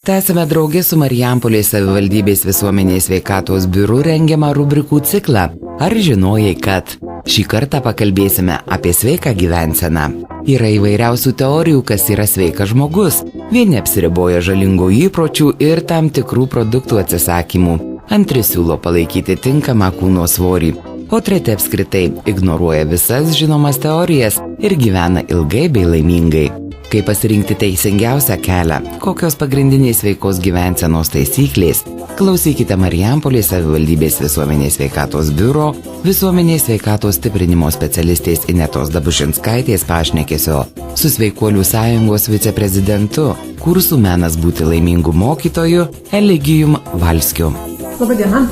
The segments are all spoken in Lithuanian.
Tęsime draugė su Marijampolės savivaldybės visuomenės sveikatos biuru rengiamą rubrikų ciklą. Ar žinojai, kad? Šį kartą pakalbėsime apie sveiką gyvenseną. Yra įvairiausių teorijų, kas yra sveikas žmogus. Vieni apsiriboja žalingų įpročių ir tam tikrų produktų atsisakymų. Antri siūlo palaikyti tinkamą kūno svorį. O treti apskritai ignoruoja visas žinomas teorijas ir gyvena ilgai bei laimingai. Kaip pasirinkti teisingiausią kelią, kokios pagrindinės sveikos gyvensenos taisyklės, klausykite Marijampolės savivaldybės visuomenės sveikatos biuro, visuomenės sveikatos stiprinimo specialistės Inetos Dabušinskaitės pašnekesio su Sveikuolių sąjungos viceprezidentu, kursų menas būti laimingu mokytoju Eligijum Valskiu. Labadiena.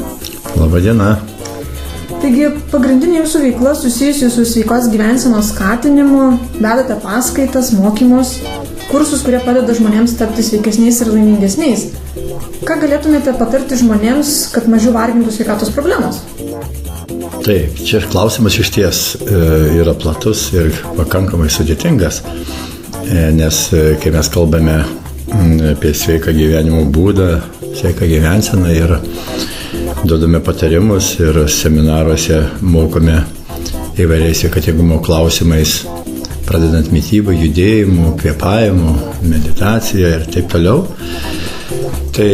Labadiena. Taigi, pagrindinė jūsų veikla susijusi su sveikos gyvensenos skatinimu, vedate paskaitas, mokymus, kursus, kurie padeda žmonėms tapti sveikesniais ir laimingesniais. Ką galėtumėte patarti žmonėms, kad mažiau vargintų sveikatos problemos? Taip, čia klausimas išties yra platus ir pakankamai sudėtingas, nes kai mes kalbame apie sveiką gyvenimo būdą, sveiką gyvenseną ir duodame patarimus ir seminaruose mokome įvairiais sveikatingumo klausimais, pradedant mitybą, judėjimu, kvėpavimu, meditacija ir taip toliau. Tai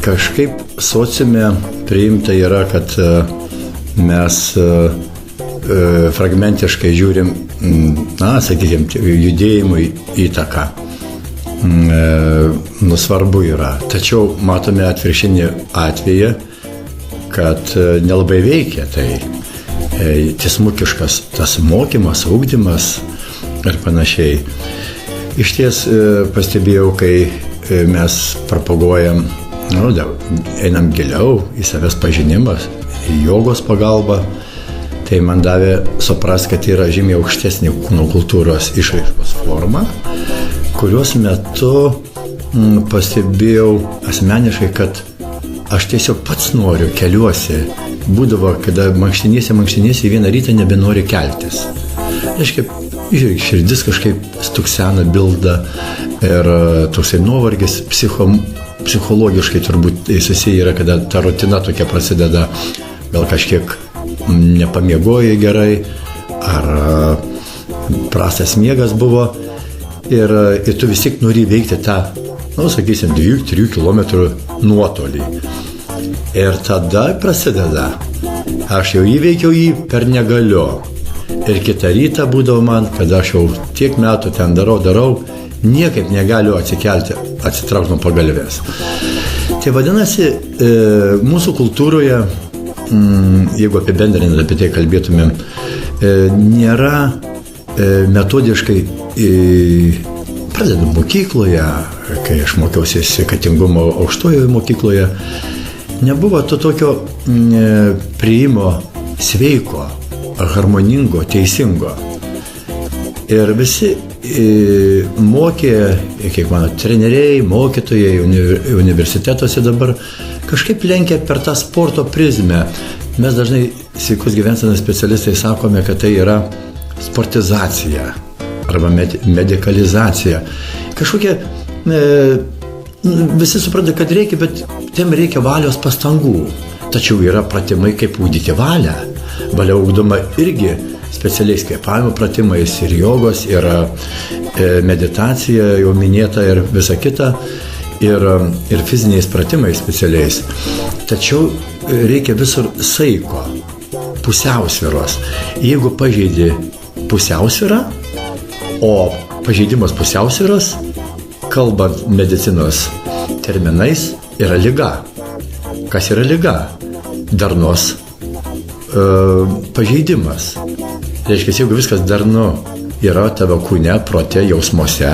kažkaip sociume priimta yra, kad mes fragmentiškai žiūrim, sakykime, judėjimui įtaką. Svarbu yra. Tačiau matome atvirkštinį atvejį, kad nelabai veikia tai tiesmukiškas tas mokymas, ugdymas ir panašiai. Iš ties pastebėjau, kai mes propaguojam, einam giliau į savęs pažinimas, į jogos pagalbą, tai man davė supras, kad yra žymiai aukštesnė kūno kultūros išraiškos forma, kurios metu pastebėjau asmeniškai, kad aš tiesiog pats noriu, keliuosi. Būdavo, kada mankštiniesi vieną rytą nebenori keltis. Reiškia, širdis kažkaip stuksena, bilda ir toksai nuovargis psichologiškai turbūt susiję yra, kada ta rutina tokia prasideda, gal kažkiek nepamiegojai gerai, ar prastas miegas buvo. Ir tu vis tik nori veikti tą, sakysim, 2-3 km nuotolį. Ir tada prasideda. Aš jau įveikiau jį per negaliu. Ir kitą rytą būdavo man, kad aš jau tiek metų ten darau, niekaip negaliu atsikelti, atsitraukti nuo pagalvės. Tai vadinasi, mūsų kultūroje, jeigu apibendrinant apie tai kalbėtumėm, nėra metodiškai pradedant mokykloje, kai aš mokiausi sveikatingumo aukštojoje mokykloje, nebuvo to tokio priėjimo sveiko, harmoningo, teisingo. Ir visi mokė, kiek mano treneriai, mokytojai universitetuose dabar kažkaip lenkia per tą sporto prizmę. Mes dažnai sveikos gyvensenos specialistai sakome, kad tai yra sportizacija arba medikalizacija. Kažkokia, visi supranta, kad reikia, bet tam reikia valios pastangų. Tačiau yra pratimai, kaip ugdyti valią. Valia ugdoma irgi specialiais kvėpavimo pratimais ir jogos, ir meditacija jau minėta ir visa kita, ir fiziniais pratimais specialiais. Tačiau reikia visur saiko, pusiausvyros. Jeigu pažeidi pusiausvyrą, o pažeidimas pusiausvyros, kalbant medicinos terminais, yra liga. Kas yra liga? Darnos pažeidimas. Reiškia, jeigu viskas darnu yra tavo kūne, prote, jausmuose,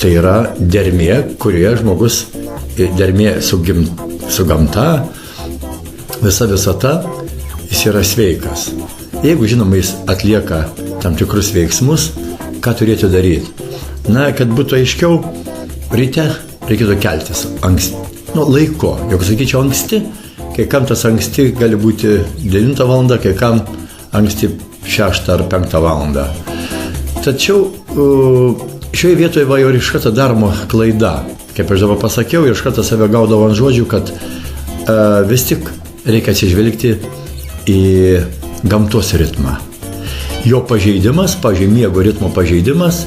tai yra dermė, kurioje žmogus, dermė su gamta, visa visata, jis yra sveikas. Jeigu, žinoma, jis atlieka tam tikrus veiksmus, ką turėtų daryti? Kad būtų aiškiau, ryte reikėtų keltis laiku. Jeigu sakyčiau anksti, kai kam tas anksti gali būti 9 valandą, kai kam anksti 6 ar 5 valandą. Tačiau šioje vietoje va jau iš karto daroma klaida. Kaip aš dabar pasakiau, iš karto save gaudavo ant žodžių, kad vis tik reikia atsižvelgti į gamtos ritmą. Jo pažeidimas, miego ritmo pažeidimas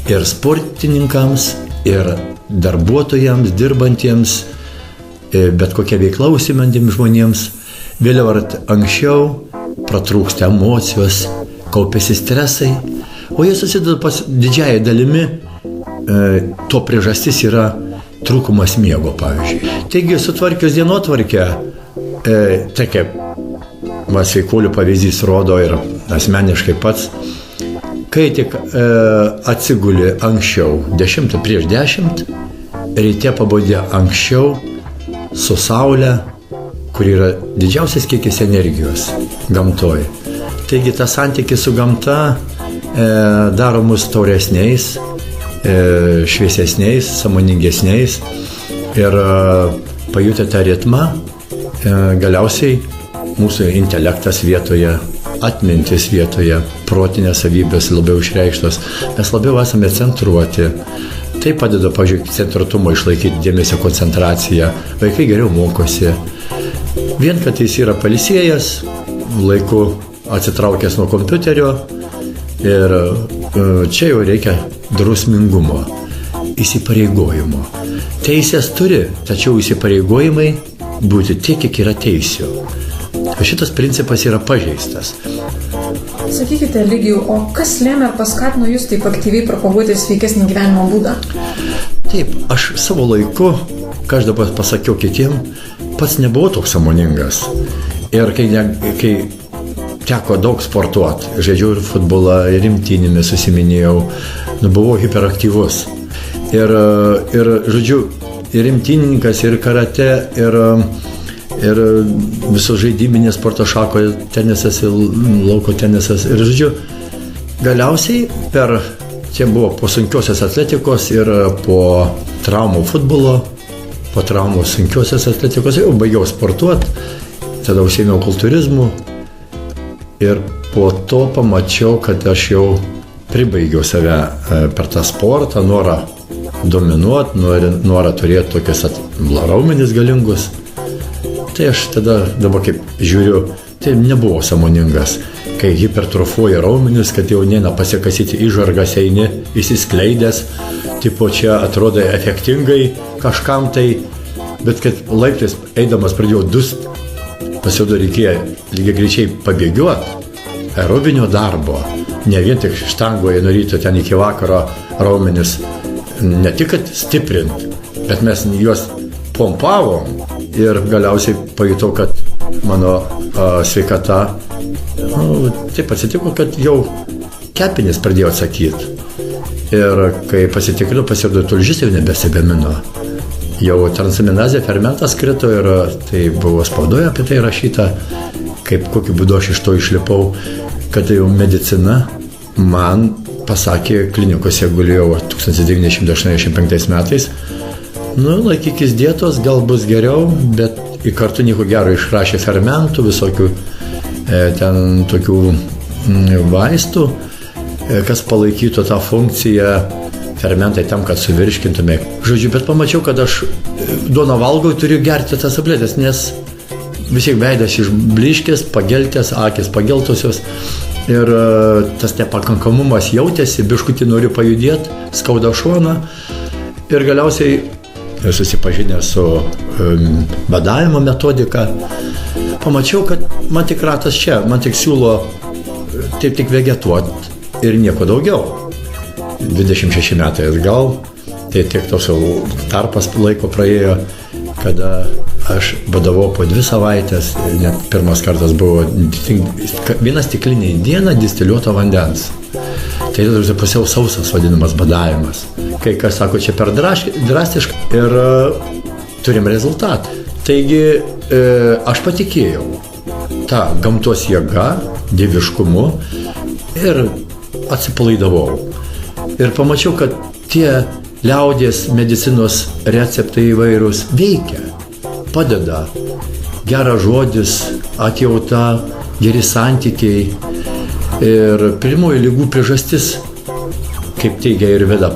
ir sportininkams, ir darbuotojams, dirbantiems, bet kokia veikla užsimantiems žmonėms, vėliau ar anksčiau pratrūksta emocijos, kaupiasi stresai, o jie susideda didžiąją dalimi, to priežastis yra trūkumas miego, pavyzdžiui. Taigi, sutvarkius dienotvarkę, tai kaip sveikuolių pavyzdys rodo ir asmeniškai pats, kai tik atsiguli anksčiau, 10 prieš 10, ryte pabudė anksčiau, su saule, kur yra didžiausias kiekis energijos gamtoj. Taigi tas santykis su gamta daro mus tauresniais, šviesesniais, sąmoningesniais ir pajutę tą ritmą, galiausiai mūsų intelektas vietoje, atmintis vietoje, protinės savybės labiau išreikštos, mes labiau esame centruoti. Tai padeda, pažiūrėk, centruotumo išlaikyti dėmesio koncentraciją, vaikai geriau mokosi. Vien, kad jis yra pailsėjęs, laiku atsitraukęs nuo kompiuterio ir čia jau reikia drausmingumo, įsipareigojimo. Teisės turi, tačiau įsipareigojimai būti tiek, kiek yra teisių. Šitas principas yra pažeistas. Sakykite, Eligijau, o kas lėmė ar paskatino jūs taip aktyviai propaguoti sveikesnį gyvenimo būdą? Taip, aš savo laiku, ką aš dabar pasakiau kitiem, pats nebuvau toks sąmoningas. Ir kai teko daug sportuoti, žaidžiau ir futbolą, ir imtynėmis susiminėjau, buvau hiperaktyvus. Ir žodžiu, ir imtynininkas, ir karate, ir visos žaidybinės sporto šakoje, tenisas, lauko tenisas. Ir žodžiu, galiausiai čia buvo po sunkiosios atletikos ir po traumų futbolo, po traumų sunkiosios atletikos, jau baigiau sportuoti, tada užsiėmiau kultūrizmu ir po to pamačiau, kad aš jau pribaigiau save per tą sportą, norą dominuoti, norą turėti tokius raumenis galingus. Tai aš tada dabar kaip žiūriu, tai nebuvo sąmoningas, kai hipertrofuoja raumenis, kad jau neina pasikasyti įžargas, eini įsiskleidęs, tipo čia atrodo efektingai kažkam tai, bet kad laiptais eidamas pradėjau dust, pasirodo reikėjo lygiai greičiai pabėgiuoti, aerobinio darbo, ne vien tik štangoje nuo ryto ten iki vakaro raumenis, ne tik kad stiprinti, bet mes juos pompavom. Ir galiausiai pajutau, kad mano sveikata, taip atsitiko, kad jau kepenys pradėjo atsakyti. Ir kai pasitikrinau, pasirodo, tulžis jau nebesigamino. Jau transaminazė fermentas krito ir tai buvo spaudoje apie tai rašyta, kaip kokiu būdu aš iš to išlipau, kad jau medicina man pasakė, klinikose gulėjau 1985 metais, laikykis dietos, gal bus geriau, bet į kartu nieko gero išrašė fermentų, visokių ten tokių vaistų, kas palaikytų tą funkciją, fermentai tam, kad suvirškintume. Žodžiu, bet pamačiau, kad aš duoną valgau, turiu gerti tas tabletės, nes vis tiek veidas išbliškęs, pageltęs, akis pageltusios ir tas nepakankamumas jautėsi, biškutį noriu pajudėti, skauda šoną ir galiausiai susipažinęs su badavimo metodika, pamačiau, kad man tik ratas čia, man tik siūlo taip tik vegetuoti ir nieko daugiau. 26 metai atgal, tai tiek tos tarpas laiko praėjo, kada aš badavau po 2 savaitės, net pirmas kartas buvo 1 stiklinė į dieną distiliuoto vandens. Tai yra pusiau sausas vadinamas badavimas. Kai kas sako, čia per drastiškai ir turim rezultatą. Taigi aš patikėjau tą gamtos jėgą, dieviškumu ir atsipalaidavau. Ir pamačiau, kad tie liaudies medicinos receptai įvairūs veikia, padeda. Geras žodis, atjauta, geri santykiai. Ir pirmoji lygų priežastis kaip teigia ir Veda,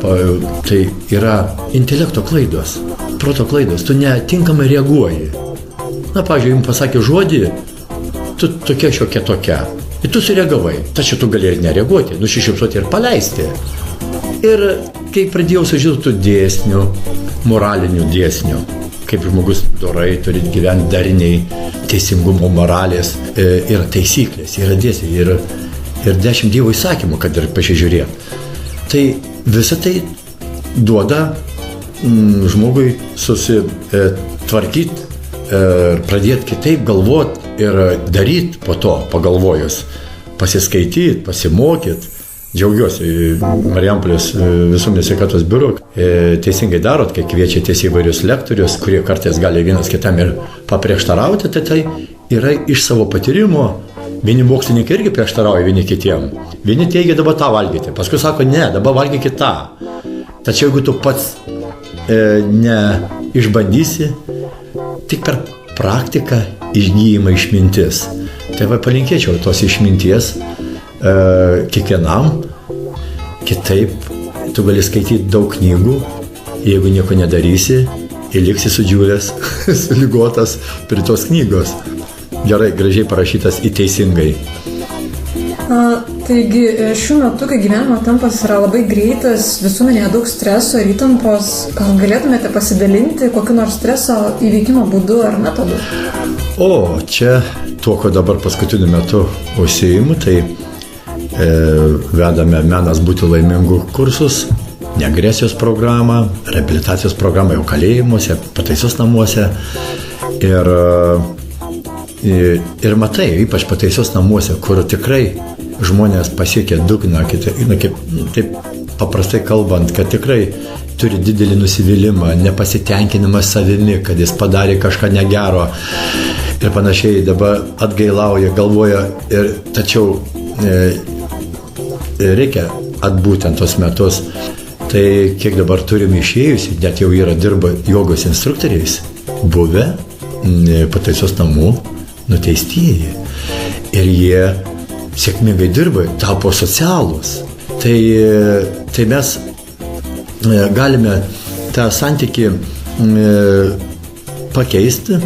tai yra intelekto klaidos, proto klaidos, tu netinkamai reaguoji. Na, pavyzdžiui, jums pasakė žodį, tu tokia šiokia tokia. Ir tu sureagavai, tačiau tu gali ir nereaguoti, nusišypsoti ir paleisti. Ir kai pradėjau sužinoti tų dėsnių, moralinių dėsnių, kaip žmogus dorai turi gyventi dariniai, teisingumo, moralės, yra taisyklės, yra dėsniai, ir 10 Dievo įsakymų, kad ir pasižiūrėt. Tai visą tai duoda žmogui susitvarkyti, pradėti kitaip galvoti ir daryti po to, pagalvojus, pasiskaityti, pasimokyti. Džiaugiuosi, Marijampolės visuomenės sveikatos biuro teisingai darot, kai kviečiatės įvairius lektorius, kurie kartais gali vienas kitam ir paprieštarauti, tai yra iš savo patyrimo. Vieni mokslininkai irgi prieštarauja vieni kitiem. Vieni teigia dabar tą valgyti, paskui sako, ne, dabar valgykit tą. Tačiau jeigu tu pats neišbandysi, tik per praktiką išgyjama išmintis. Tai palinkėčiau tos išminties kiekvienam. Kitaip tu gali skaityti daug knygų, jeigu nieko nedarysi ir liksi sudžiūręs, suligotas prie tos knygos. Gerai, gražiai parašytas į teisingai. Taigi šiuo metu, kai gyvenimo tempas yra labai greitas, visuomenėje daug streso ir įtampos, gal galėtumėte pasidalinti kokiu nors streso įveikimo būdu ar metodu? O, čia tuo, ko dabar paskutiniu metu užsiimu, tai vedame Menas būti laimingu kursus, neagresijos programą, reabilitacijos programą jau kalėjimuose, pataisos namuose. Ir matai, ypač pataisos namuose, kur tikrai žmonės pasiekia dugną, taip paprastai kalbant, kad tikrai turi didelį nusivylimą, nepasitenkinimą savimi, kad jis padarė kažką negero ir panašiai, dabar atgailauja, galvoja, tačiau reikia atbūti ant tos metus. Tai kiek dabar turime išėjusi, net jau yra dirba jogos instruktoriais, buvę pataisos namų nuteistieji. Ir jie sėkmingai dirba, tapo socialūs. Tai mes galime tą santykį pakeisti,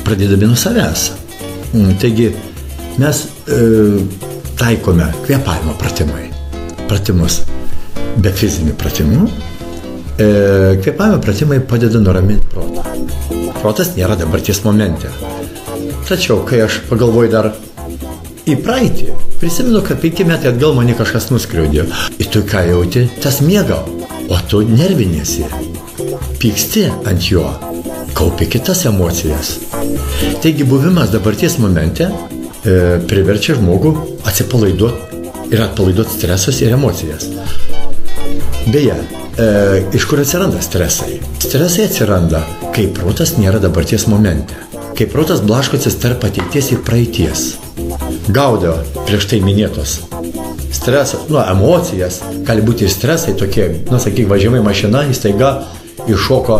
pradėdami nuo savęs. Taigi mes taikome kvėpavimo pratimus be fizinių pratimų. Kvėpavimo pratimai padeda nuraminti protą. Protas nėra dabarties momente. Tačiau, kai aš pagalvoju dar į praeitį, prisimenu, kad 5 metai atgal mane kažkas nuskriaudė. Ir tu ką jauti, tas miega, o tu nervinėsi, pyksti ant jo, kaupi kitas emocijas. Taigi buvimas dabarties momente priverčia žmogų atsipalaiduoti ir atpalaiduoti stresus ir emocijas. Beje, iš kur atsiranda stresai? Stresai atsiranda, kai protas nėra dabarties momente. Kai protas blaškosis tarp ateities ir praeities. Gaudo prieš tai minėtos stresas, emocijas, gali būti ir stresai tokie, sakyk, važiavai mašina, staiga iššoko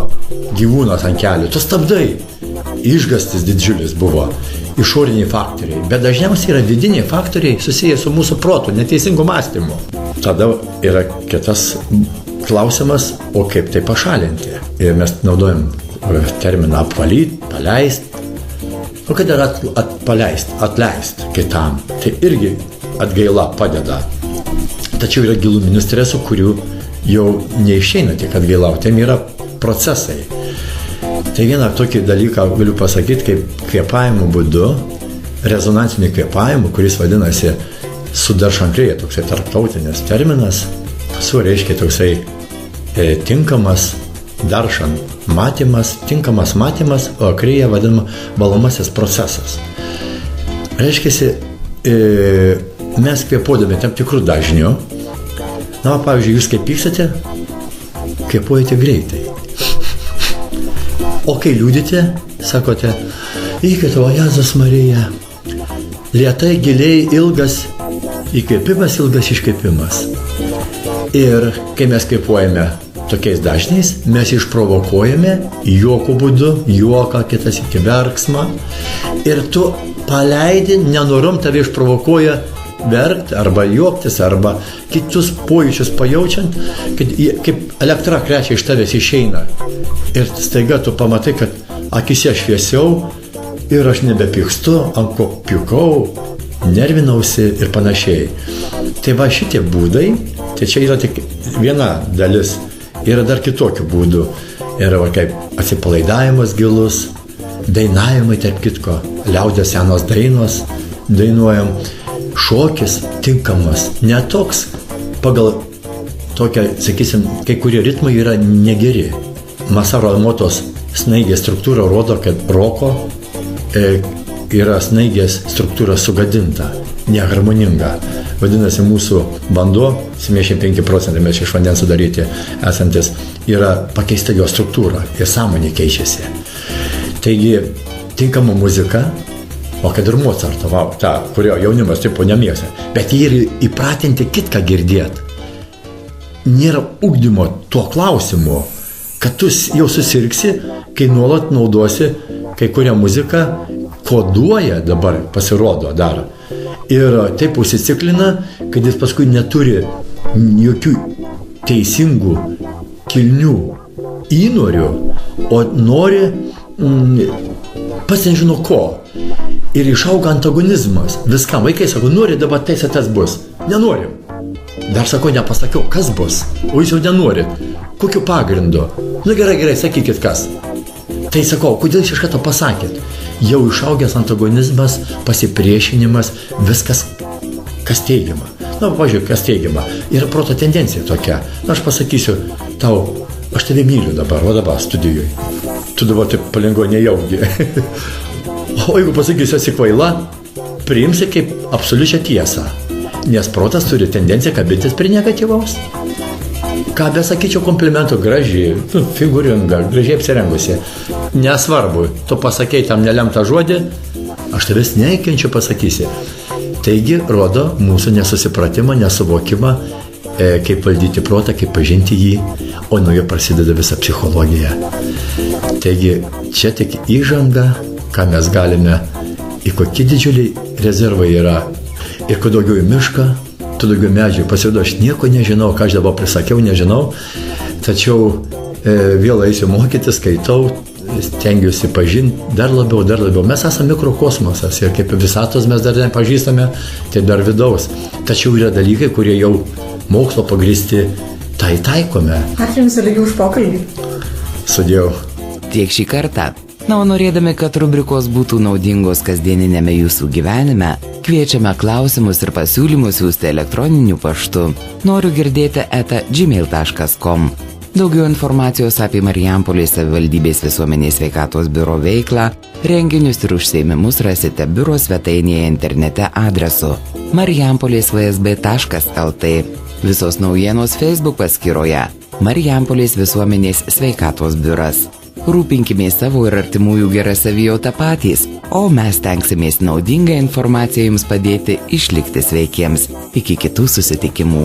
gyvūnas ant kelių. Tu stabdai. Išgastis didžiulis buvo. Išoriniai faktoriai, bet dažniausiai yra vidiniai faktoriai susiję su mūsų protu, neteisingu mąstymu. Tada yra kitas klausimas, o kaip tai pašalinti. Ir mes naudojam terminą apvalyti, paleisti. O kad yra atleisti kitam, tai irgi atgaila padeda. Tačiau yra giluminių stresų, kurių jau neišeina tik atgailauti, ten yra procesai. Tai vieną tokį dalyką galiu pasakyti, kaip kvėpavimo būdu, rezonansiniu kvėpavimu, kuris vadinasi sudaršankrėje, toksai tarptautinis terminas, reiškia toksai tinkamas daršan matymas, tinkamas matymas, o akrėje vadinama valomasis procesas. Reiškia, mes kvėpuodami tam tikrų dažnių, pavyzdžiui, jūs kaip pyksate, kvėpuojate greitai. O kai liūdite, sakote, įkvėpimo, Jėzus Marija, lėtai, giliai, ilgas įkvėpimas, ilgas iškvėpimas. Ir kai mes kvėpuojame tokiais dažniais, mes išprovokuojame juoko būdu, juoką, kitas iki verksmą. Ir tu paleidi, nenorom tave išprovokuoja verkti, arba juoktis, arba kitus pojūčius pajaučiant, kad kaip elektra krečia iš tavęs išeina. Ir staiga tu pamatai, kad akise šviesiau ir aš nebepykstu, ant ko pykau, nervinausi ir panašiai. Tai va šitie būdai, tai čia yra tik viena dalis, yra dar kitokių būdų. Yra kaip atsipalaidavimas gilus, dainavimai tarp kitko, liaudės senos dainos, dainuojam, šokis tinkamas, netoks pagal tokią, sakysim, kai kurie ritmai yra negeri. Masaru Emotos snaigės struktūra rodo, kad roko yra snaigės struktūra sugadinta, neharmoninga. Vadinasi, mūsų bando, 75% mes iš vandens sudaryti esantis, yra pakeista jo struktūra ir sąmonė keičiasi. Taigi, tinkama muzika, o kad ir Mozarto, ta, kurio jaunimas tipo nemėgsta, bet jį ir įpratinti kitką girdėti. Nėra ugdymo tuo klausimu, kad tu jau susirgsi, kai nuolat naudosi, kai kuria muzika koduoja dabar, pasirodo dar. Ir taip užsiciklina, kad jis paskui neturi jokių teisingų, kilnių įnorių, o nori pats nežino ko. Ir išauga antagonizmas. Viskam, vaikai sako, nori dabar teisė tas bus. Nenorim. Dar sako, nepasakiau, kas bus. O jūs jau nenorit. Kokiu pagrindu? Nu gerai, sakykit kas. Tai sakau, kodėl iš karto pasakėt? Jau išaugęs antagonizmas, pasipriešinimas, viskas, kas teigiama. Na, pažiūrėk, kas teigiama. Yra proto tendencija tokia. Na, aš pasakysiu tau, aš tave myliu dabar, o dabar studijui. Tu dabar taip palengvo nejaugi. O jeigu pasakysiu, esi kvaila, priimsi kaip absoliučią tiesą. Nes protas turi tendenciją kabintis prie negatyvaus. Ką besakyčiau komplimentų, graži, figūringa, gražiai apsirengusi. Nesvarbu, tu pasakei tam nelemtą žodį, aš tavęs nekenčiu pasakysi. Taigi, rodo mūsų nesusipratimą, nesuvokimą, kaip valdyti protą, kaip pažinti jį, o nuo jo prasideda visa psichologija. Taigi, čia tik įžanga, ką mes galime, į kokie didžiuliai rezervai yra. Ir kuo daugiau į mišką, tu daugiau medžių. Pasirodo, aš nieko nežinau, ką aš dabar prisakiau, nežinau. Tačiau vėl eisiu mokyti, skaitau, stengiuosi pažinti dar labiau. Mes esame mikrokosmosas ir kaip visatos mes dar nepažįstame, tai dar vidaus. Tačiau yra dalykai, kurie jau mokslo pagrįsti, tai taikome. Ačiū Jums ilgiau už pokalbį. Sudėjau. Tiek šį kartą. Na, o norėdami, kad rubrikos būtų naudingos kasdieninėme jūsų gyvenime, kviečiame klausimus ir pasiūlymus siųsti elektroniniu paštu. Noriu girdėti @gmail.com. Daugiau informacijos apie Marijampolės savivaldybės visuomenės sveikatos biuro veiklą, renginius ir užsiėmimus rasite biuro svetainėje internete adresu marijampolės.vsb.lt. Visos naujienos Facebook paskyroje Marijampolės visuomenės sveikatos biuras. Rūpinkimės savo ir artimųjų gerą savijautą patys, o mes tenksimės naudingą informaciją jums padėti išlikti sveikiems. Iki kitų susitikimų.